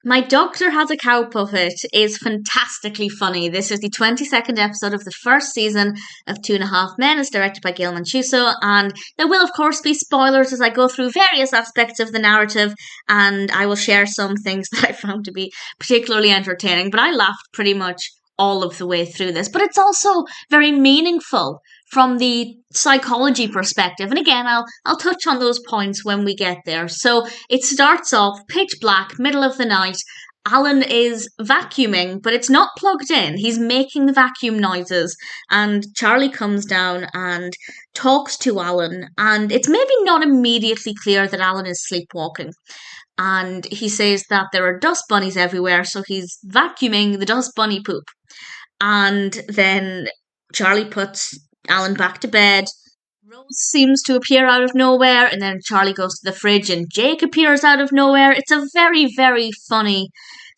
My Doctor Has a Cow Puppet is fantastically funny. This is the 22nd episode of the first season of Two and a Half Men. It's directed by Gail Mancuso, and there will, of course, be spoilers as I go through various aspects of the narrative, and I will share some things that I found to be particularly entertaining. But I laughed pretty much all of the way through this. But it's also very meaningful from the psychology perspective. And again, I'll touch on those points when we get there. So it starts off pitch black, middle of the night. Alan is vacuuming, but it's not plugged in. He's making the vacuum noises, and Charlie comes down and talks to Alan, and it's maybe not immediately clear that Alan is sleepwalking. And he says that there are dust bunnies everywhere, so he's vacuuming the dust bunny poop. And then Charlie puts Alan back to bed. Rose seems to appear out of nowhere, and then Charlie goes to the fridge and Jake appears out of nowhere. It's a very, very funny,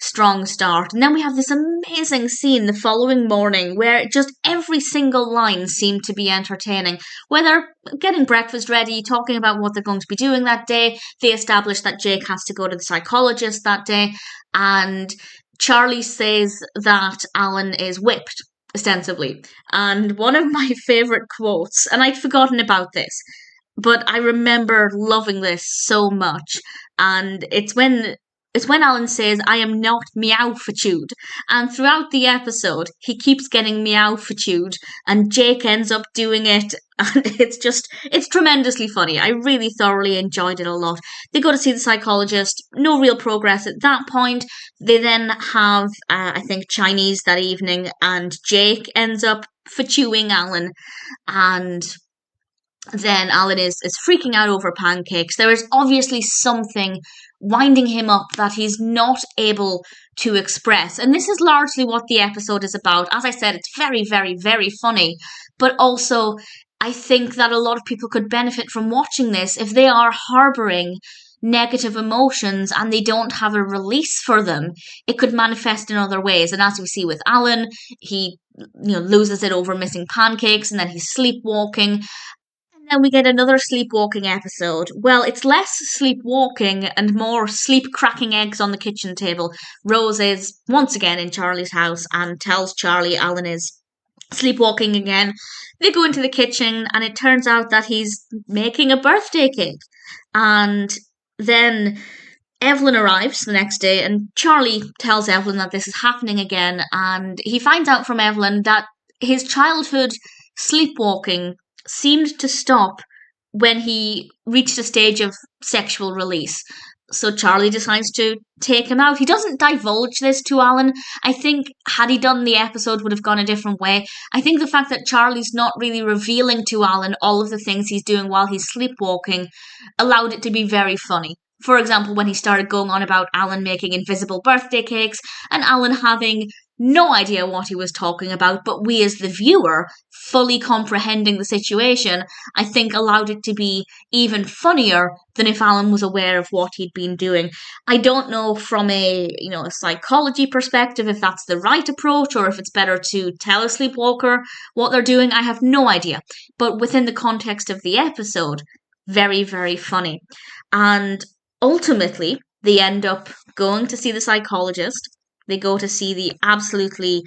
strong start. And then we have this amazing scene the following morning where just every single line seemed to be entertaining. Whether getting breakfast ready, talking about what they're going to be doing that day, they establish that Jake has to go to the psychologist that day, and Charlie says that Alan is whipped, ostensibly. And one of my favourite quotes, and I'd forgotten about this, but I remember loving this so much, and it's when Alan says, "I am not meow-fatude." And throughout the episode, he keeps getting meow-fatude, and Jake ends up doing it, and it's tremendously funny. I really thoroughly enjoyed it a lot. They go to see the psychologist, no real progress at that point. They then have, I think, Chinese that evening, and Jake ends up fatuing Alan, and then Alan is freaking out over pancakes. There is obviously something winding him up that he's not able to express. And this is largely what the episode is about. As I said, it's very, very, very funny. But also, I think that a lot of people could benefit from watching this if they are harbouring negative emotions and they don't have a release for them. It could manifest in other ways. And as we see with Alan, he loses it over missing pancakes, and then he's sleepwalking. Then we get another sleepwalking episode. Well, it's less sleepwalking and more sleep cracking eggs on the kitchen table. Rose is once again in Charlie's house and tells Charlie Alan is sleepwalking again. They go into the kitchen and it turns out that he's making a birthday cake. And then Evelyn arrives the next day and Charlie tells Evelyn that this is happening again. And he finds out from Evelyn that his childhood sleepwalking seemed to stop when he reached a stage of sexual release. So Charlie decides to take him out. He doesn't divulge this to Alan. I think had he done the episode would have gone a different way. I think the fact that Charlie's not really revealing to Alan all of the things he's doing while he's sleepwalking allowed it to be very funny. For example, when he started going on about Alan making invisible birthday cakes and Alan having no idea what he was talking about, but we as the viewer, fully comprehending the situation, I think allowed it to be even funnier than if Alan was aware of what he'd been doing. I don't know from a psychology perspective if that's the right approach or if it's better to tell a sleepwalker what they're doing. I have no idea. But within the context of the episode, very, very funny. And ultimately, they end up going to see the psychologist. They go to see the absolutely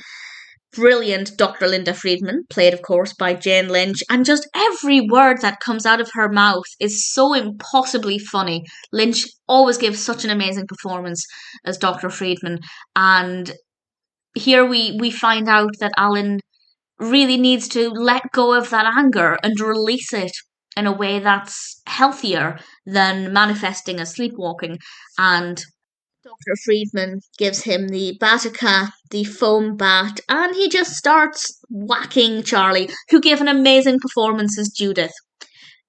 brilliant Dr. Linda Friedman, played, of course, by Jane Lynch, and just every word that comes out of her mouth is so impossibly funny. Lynch always gives such an amazing performance as Dr. Friedman, and here we find out that Alan really needs to let go of that anger and release it in a way that's healthier than manifesting as sleepwalking. And Dr. Friedman gives him the Batica, the foam bat, and he just starts whacking Charlie, who gave an amazing performance as Judith.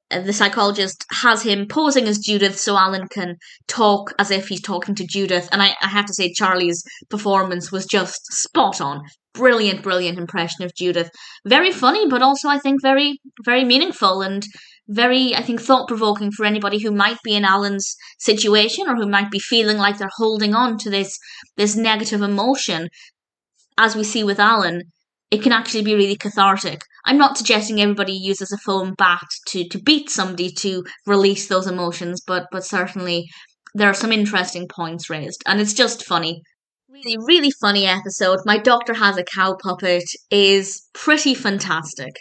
The psychologist has him posing as Judith so Alan can talk as if he's talking to Judith. And I have to say, Charlie's performance was just spot on. Brilliant, brilliant impression of Judith. Very funny, but also I think very, very meaningful and very, I think, thought-provoking for anybody who might be in Alan's situation or who might be feeling like they're holding on to this negative emotion. As we see with Alan, it can actually be really cathartic. I'm not suggesting everybody uses a foam bat to beat somebody to release those emotions, but certainly there are some interesting points raised, and it's just funny. Really, really funny episode. My Doctor Has a Cow Puppet is pretty fantastic.